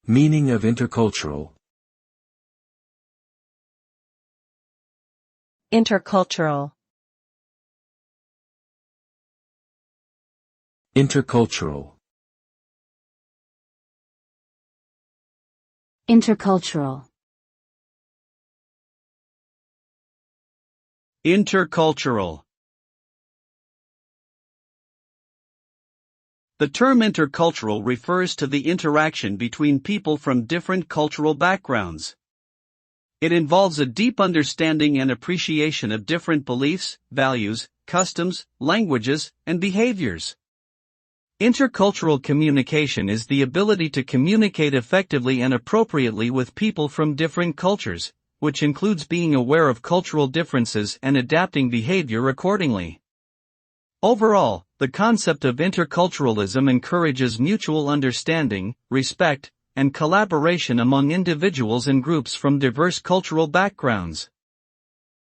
Meaning of intercultural. Intercultural. Intercultural. Intercultural. Intercultural. The term intercultural refers to the interaction between people from different cultural backgrounds. It involves a deep understanding and appreciation of different beliefs, values, customs, languages, and behaviors. Intercultural communication is the ability to communicate effectively and appropriately with people from different cultures, which includes being aware of cultural differences and adapting behavior accordingly. Overall, the concept of interculturalism encourages mutual understanding, respect, and collaboration among individuals and groups from diverse cultural backgrounds.